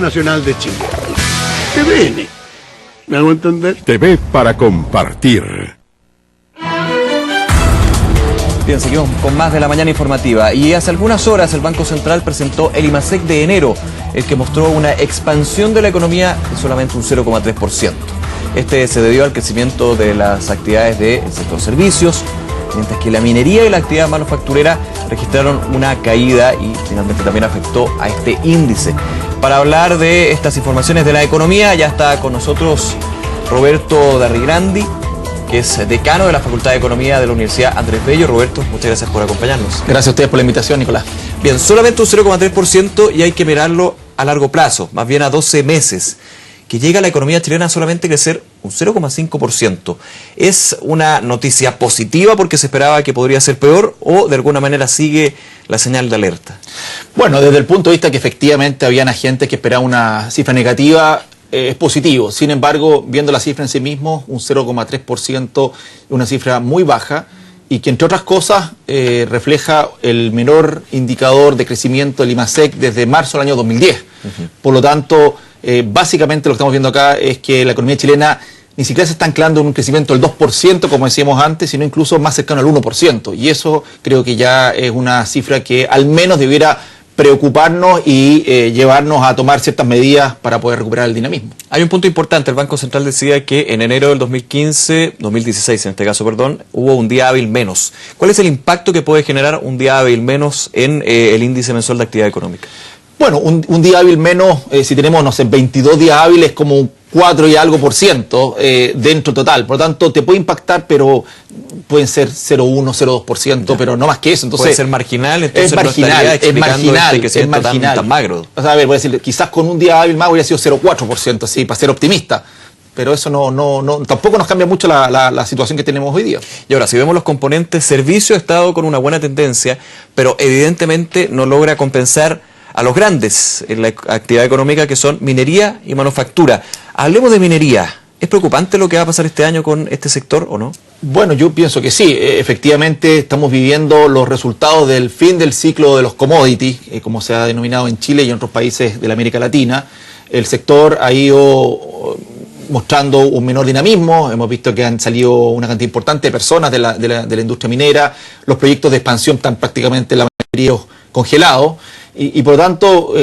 Nacional de Chile. TVN. ¿Me hago entender? TV para compartir. Bien, seguimos con más de la mañana informativa. Y hace algunas horas el Banco Central presentó el IMASEC de enero, el que mostró una expansión de la economía de solamente un 0,3%. Este se debió al crecimiento de las actividades del sector servicios, mientras que la minería y la actividad manufacturera registraron una caída y finalmente también afectó a este índice. Para hablar de estas informaciones de la economía ya está con nosotros Roberto Darrigrandi, que es decano de la Facultad de Economía de la Universidad Andrés Bello. Roberto, muchas gracias por acompañarnos. Gracias a ustedes por la invitación, Nicolás. Bien, solamente un 0,3% y hay que mirarlo a largo plazo, más bien a 12 meses. Que llega a la economía chilena solamente crecer un 0,5%. ¿Es una noticia positiva porque se esperaba que podría ser peor o de alguna manera sigue la señal de alerta? Bueno, desde el punto de vista que efectivamente habían agentes que esperaban una cifra negativa, es positivo. Sin embargo, viendo la cifra en sí mismo, un 0,3% es una cifra muy baja y que entre otras cosas refleja el menor indicador de crecimiento del IMASEC desde marzo del año 2010. Por lo tanto, básicamente lo que estamos viendo acá es que la economía chilena ni siquiera se está anclando en un crecimiento del 2%, como decíamos antes, sino incluso más cercano al 1%. Y eso creo que ya es una cifra que al menos debiera preocuparnos y llevarnos a tomar ciertas medidas para poder recuperar el dinamismo. Hay un punto importante. El Banco Central decía que en enero del 2016 en este caso, hubo un día hábil menos. ¿Cuál es el impacto que puede generar un día hábil menos en el índice mensual de actividad económica? Bueno, un día hábil menos, si tenemos, no sé, 22 días hábiles, como un 4 y algo por ciento dentro total. Por lo tanto, te puede impactar, pero pueden ser 0,1, 0,2%, pero no más que eso. Entonces, puede ser marginal, entonces es marginal, es marginal. Tan magro. O sea, a ver, voy a decir, quizás con un día hábil más hubiera sido 0,4%, así, para ser optimista. Pero eso tampoco nos cambia mucho la situación que tenemos hoy día. Y ahora, si vemos los componentes, servicio ha estado con una buena tendencia, pero evidentemente no logra compensar a los grandes en la actividad económica, que son minería y manufactura. Hablemos de minería. ¿Es preocupante lo que va a pasar este año con este sector o no? Bueno, yo pienso que sí. Efectivamente, estamos viviendo los resultados del fin del ciclo de los commodities, como se ha denominado en Chile y en otros países de la América Latina. El sector ha ido mostrando un menor dinamismo. Hemos visto que han salido una cantidad importante de personas de la industria minera. Los proyectos de expansión están prácticamente la mayoría congelados. Y por lo tanto,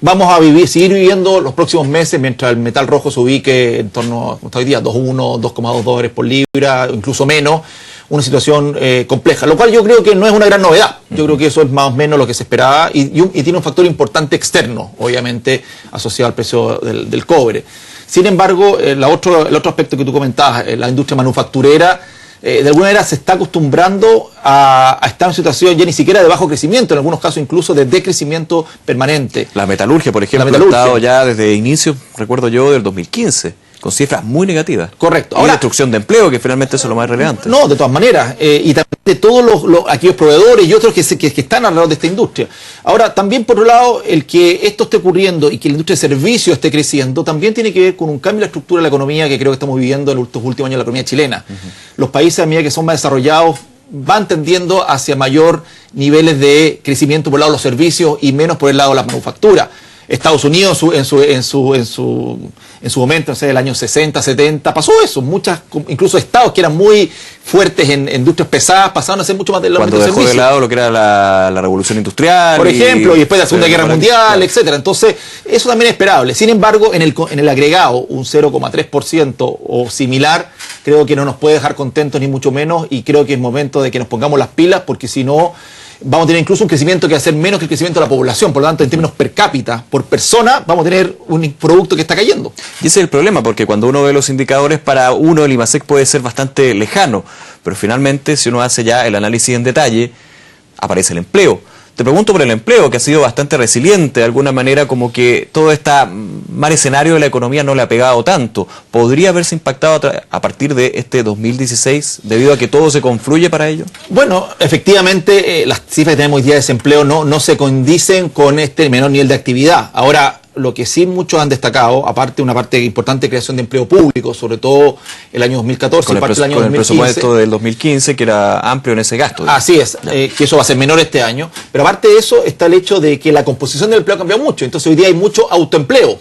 vamos a seguir viviendo los próximos meses mientras el metal rojo se ubique en torno a, como está hoy día, 2,1, 2,2 dólares por libra, incluso menos, una situación compleja, lo cual yo creo que no es una gran novedad. Yo creo que eso es más o menos lo que se esperaba y tiene un factor importante externo, obviamente, asociado al precio del cobre. Sin embargo, el otro aspecto que tú comentabas, la industria manufacturera, de alguna manera se está acostumbrando a estar en situación ya ni siquiera de bajo crecimiento, en algunos casos incluso de decrecimiento permanente. La metalurgia, por ejemplo, ha estado ya desde inicio, recuerdo yo, del 2015, con cifras muy negativas. Correcto. Ahora, destrucción de empleo, que finalmente eso es lo más relevante. No, de todas maneras. Y también de todos aquellos proveedores y otros que están alrededor de esta industria. Ahora, también por otro lado, el que esto esté ocurriendo y que la industria de servicios esté creciendo, también tiene que ver con un cambio en la estructura de la economía que creo que estamos viviendo en los últimos años de la economía chilena. Los países, a medida que son más desarrollados, van tendiendo hacia mayor niveles de crecimiento por el lado de los servicios y menos por el lado de la manufactura. Estados Unidos en su momento, no sé, el año 60, 70, pasó eso. Incluso estados que eran muy fuertes en industrias pesadas pasaron a ser mucho más del ámbito de servicios. Cuando dejó de lado lo que era la revolución industrial. Por ejemplo, y después de la Segunda Guerra Mundial, etcétera. Entonces, eso también es esperable. Sin embargo, en el agregado, un 0,3% o similar, creo que no nos puede dejar contentos ni mucho menos, y creo que es momento de que nos pongamos las pilas, porque si no, vamos a tener incluso un crecimiento que va a ser menos que el crecimiento de la población. Por lo tanto, en términos per cápita, por persona, vamos a tener un producto que está cayendo. Y ese es el problema, porque cuando uno ve los indicadores, para uno el IMASEC puede ser bastante lejano, pero finalmente, si uno hace ya el análisis en detalle, aparece el empleo. Te pregunto por el empleo, que ha sido bastante resiliente, de alguna manera, como que todo este mal escenario de la economía no le ha pegado tanto. ¿Podría haberse impactado a partir de este 2016, debido a que todo se confluye para ello? Bueno, efectivamente, las cifras que tenemos hoy día de desempleo no se condicen con este menor nivel de actividad. Ahora, lo que sí muchos han destacado, aparte una parte importante de creación de empleo público, sobre todo el año 2014 y parte del año con 2015. el presupuesto del 2015, que era amplio en ese gasto. Así es, que eso va a ser menor este año. Pero aparte de eso está el hecho de que la composición del empleo ha cambiado mucho. Entonces hoy día hay mucho autoempleo.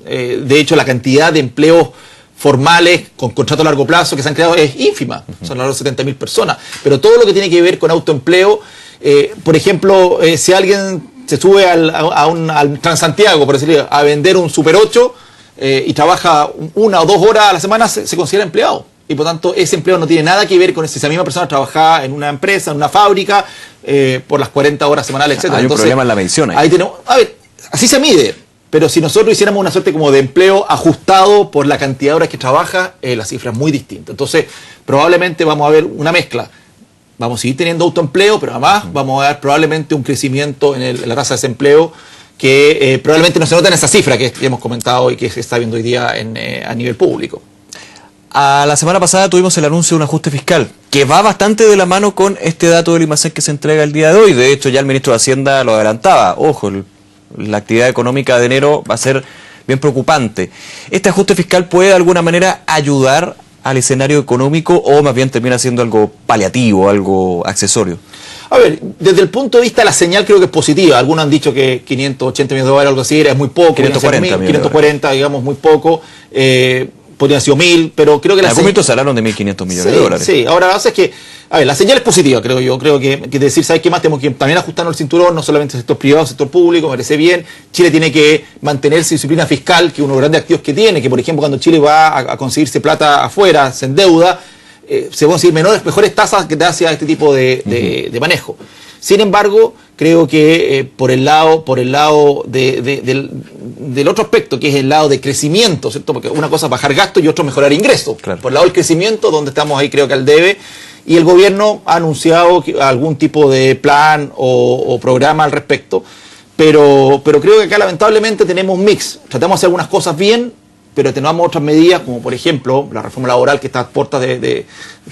De hecho, la cantidad de empleos formales con contrato a largo plazo que se han creado es ínfima. Son alrededor de 70.000 personas. Pero todo lo que tiene que ver con autoempleo, por ejemplo, si alguien se sube al Transantiago, por decirlo, a vender un Super 8 y trabaja 1 o 2 horas a la semana, se considera empleado. Y por tanto, ese empleo no tiene nada que ver con si esa misma persona trabajaba en una empresa, en una fábrica, por las 40 horas semanales, etc. Hay un problema en la medición ahí. Ahí tenemos, a ver, así se mide. Pero si nosotros hiciéramos una suerte como de empleo ajustado por la cantidad de horas que trabaja, la cifra es muy distinta. Entonces, probablemente vamos a ver una mezcla. Vamos a seguir teniendo autoempleo, pero además vamos a ver probablemente un crecimiento en la tasa de desempleo que probablemente no se nota en esa cifra que hemos comentado y que se está viendo hoy día a nivel público. A la semana pasada tuvimos el anuncio de un ajuste fiscal que va bastante de la mano con este dato del IMASEC que se entrega el día de hoy. De hecho, ya el ministro de Hacienda lo adelantaba. Ojo, la actividad económica de enero va a ser bien preocupante. ¿Este ajuste fiscal puede de alguna manera ayudar al escenario económico o más bien termina siendo algo paliativo, algo accesorio? A ver, desde el punto de vista de la señal creo que es positiva. Algunos han dicho que 580 millones de dólares, algo así, es muy poco. 540, digamos, muy poco. Podrían haber sido 1.000, pero creo que en algún momento se hablaron de 1.500 millones de dólares. Sí, ahora la verdad es que, a ver, la señal es positiva, creo yo. Creo que decir, ¿sabes qué más? Tenemos que también ajustarnos el cinturón, no solamente el sector privado, el sector público, me parece bien. Chile tiene que mantener su disciplina fiscal, que uno de los grandes activos que tiene, que por ejemplo cuando Chile va a conseguirse plata afuera, se endeuda, se van a conseguir mejores tasas que hacia este tipo de manejo. Sin embargo, creo que por el lado del otro aspecto, que es el lado de crecimiento, ¿cierto? Porque una cosa es bajar gastos y otro mejorar ingresos. Claro. Por el lado del crecimiento, donde estamos ahí creo que al debe, y el gobierno ha anunciado algún tipo de plan o programa al respecto, pero creo que acá lamentablemente tenemos un mix. Tratamos de hacer algunas cosas bien, pero tenemos otras medidas, como por ejemplo la reforma laboral que está a puertas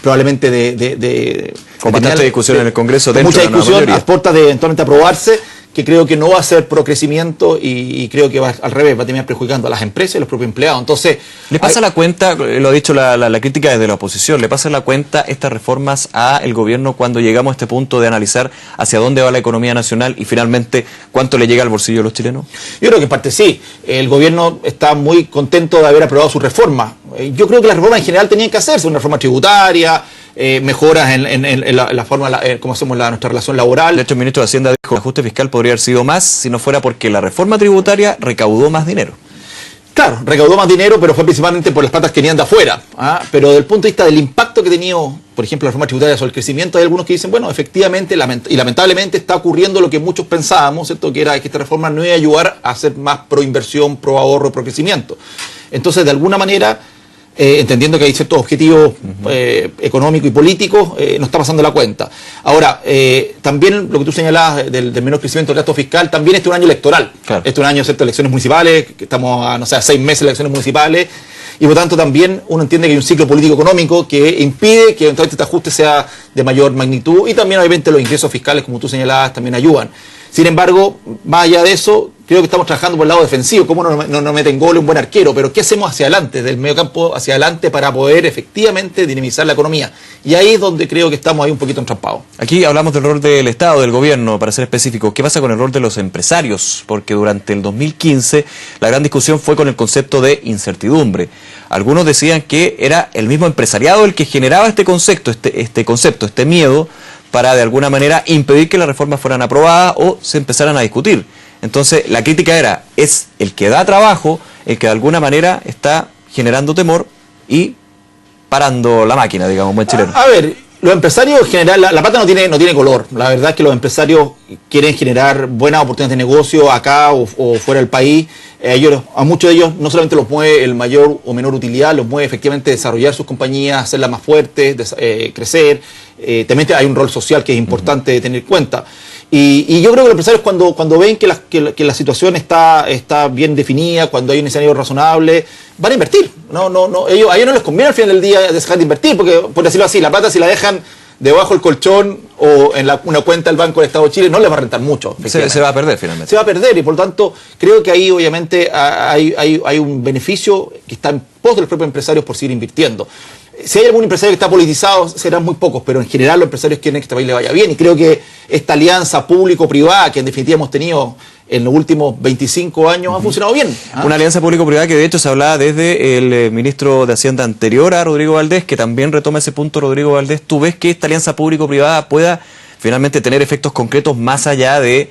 probablemente con bastante discusión en el Congreso, mucha discusión a puertas de eventualmente aprobarse, que creo que no va a ser pro crecimiento y creo que va al revés, va a terminar perjudicando a las empresas y a los propios empleados. Entonces, ¿le pasa la cuenta, lo ha dicho la crítica desde la oposición, le pasa la cuenta estas reformas al gobierno cuando llegamos a este punto de analizar hacia dónde va la economía nacional y finalmente cuánto le llega al bolsillo de los chilenos? Yo creo que en parte sí. El gobierno está muy contento de haber aprobado su reforma. Yo creo que las reformas en general tenían que hacerse, una reforma tributaria, mejoras en la forma, cómo hacemos nuestra relación laboral. De hecho, el ministro de Hacienda dijo que el ajuste fiscal podría haber sido más si no fuera porque la reforma tributaria recaudó más dinero. Claro, recaudó más dinero, pero fue principalmente por las patas que venían de afuera. Pero desde el punto de vista del impacto que ha tenido, por ejemplo, la reforma tributaria sobre el crecimiento, hay algunos que dicen, bueno, efectivamente y lamentablemente está ocurriendo lo que muchos pensábamos, ¿cierto? Que era que esta reforma no iba a ayudar a hacer más pro inversión, pro ahorro, pro crecimiento. Entonces, de alguna manera, entendiendo que hay ciertos objetivos económicos y políticos, no está pasando la cuenta. Ahora, también lo que tú señalabas del menor crecimiento del gasto fiscal, también este es un año electoral. Claro. Este es un año, ¿cierto?, elecciones municipales, que estamos a, no sé, a 6 meses de elecciones municipales, y por lo tanto también uno entiende que hay un ciclo político-económico que impide que eventualmente este ajuste sea de mayor magnitud, y también obviamente los ingresos fiscales, como tú señalabas, también ayudan. Sin embargo, más allá de eso, creo que estamos trabajando por el lado defensivo, cómo no meten gol un buen arquero, pero ¿qué hacemos hacia adelante, del medio campo hacia adelante, para poder efectivamente dinamizar la economía? Y ahí es donde creo que estamos ahí un poquito entrampados. Aquí hablamos del rol del Estado, del gobierno, para ser específico. ¿Qué pasa con el rol de los empresarios? Porque durante el 2015 la gran discusión fue con el concepto de incertidumbre. Algunos decían que era el mismo empresariado el que generaba este concepto, este miedo, para de alguna manera impedir que las reformas fueran aprobadas o se empezaran a discutir. Entonces la crítica era, es el que da trabajo, el que de alguna manera está generando temor y parando la máquina, digamos, buen chileno. A ver, los empresarios en general, la plata no tiene color. La verdad es que los empresarios quieren generar buenas oportunidades de negocio acá o fuera del país. A muchos de ellos no solamente los mueve el mayor o menor utilidad, los mueve efectivamente desarrollar sus compañías, hacerlas más fuertes, crecer. También hay un rol social que es importante tener en cuenta. Y yo creo que los empresarios cuando ven que la situación está bien definida, cuando hay un escenario razonable, van a invertir. A ellos no les conviene al final del día dejar de invertir, porque, por decirlo así, la plata si la dejan debajo del colchón o en una cuenta del Banco del Estado de Chile, no le va a rentar mucho. Se va a perder finalmente. Se va a perder y por lo tanto creo que ahí obviamente hay un beneficio que está en pos de los propios empresarios por seguir invirtiendo. Si hay algún empresario que está politizado, serán muy pocos, pero en general los empresarios quieren que este país le vaya bien y creo que esta alianza público-privada que en definitiva hemos tenido en los últimos 25 años ha funcionado bien. Una alianza público-privada que de hecho se hablaba desde el ministro de Hacienda anterior a Rodrigo Valdés, que también retoma ese punto Rodrigo Valdés. ¿Tú ves que esta alianza público-privada pueda finalmente tener efectos concretos más allá de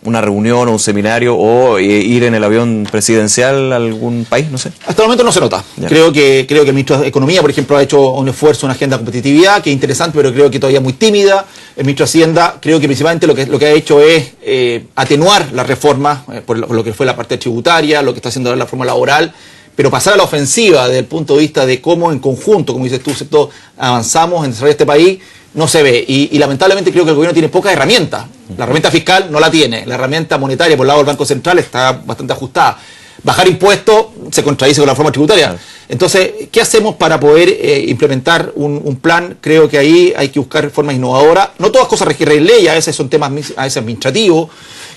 una reunión o un seminario o ir en el avión presidencial a algún país? No sé. Hasta el momento no se nota. Ya. Creo que el ministro de Economía, por ejemplo, ha hecho un esfuerzo en una agenda de competitividad que es interesante, pero creo que todavía muy tímida. El ministro de Hacienda creo que principalmente lo que ha hecho es atenuar la reforma por lo que fue la parte tributaria, lo que está haciendo ahora la reforma laboral, pero pasar a la ofensiva desde el punto de vista de cómo en conjunto, como dices tú, todos avanzamos en desarrollar este país, no se ve. Y lamentablemente creo que el gobierno tiene pocas herramientas. La herramienta fiscal no la tiene. La herramienta monetaria por el lado del Banco Central está bastante ajustada. Bajar impuestos se contradice con la reforma tributaria. Entonces, ¿qué hacemos para poder implementar un plan? Creo que ahí hay que buscar formas innovadoras. No todas cosas requieren ley, a veces son temas a veces administrativos.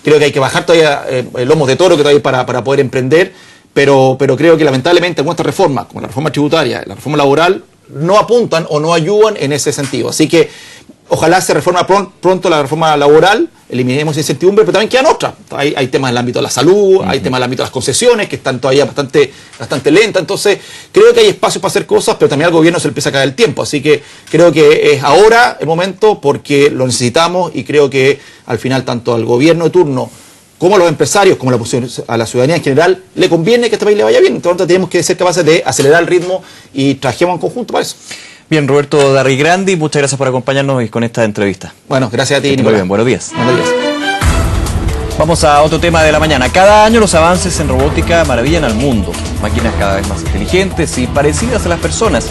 Creo que hay que bajar todavía lomos de toro que todavía para poder emprender. Pero creo que lamentablemente algunas reformas, como la reforma tributaria, la reforma laboral, no apuntan o no ayudan en ese sentido. Así que ojalá se reforma pronto la reforma laboral, eliminemos esa incertidumbre, pero también quedan otras. Hay temas en el ámbito de la salud, hay temas en el ámbito de las concesiones, que están todavía bastante lentas. Entonces, creo que hay espacio para hacer cosas, pero también al gobierno se le empieza a caer el tiempo. Así que creo que es ahora el momento porque lo necesitamos y creo que al final tanto al gobierno de turno como a los empresarios, como a la ciudadanía en general, le conviene que este país le vaya bien. Entonces tenemos que ser capaces de acelerar el ritmo y trabajemos en conjunto para eso. Bien, Roberto Darrigrandi, muchas gracias por acompañarnos y con esta entrevista. Bueno, gracias a ti, Muy Nicolás. bien, buenos días. Buenos días. Vamos a otro tema de la mañana. Cada año los avances en robótica maravillan al mundo. Máquinas cada vez más inteligentes y parecidas a las personas.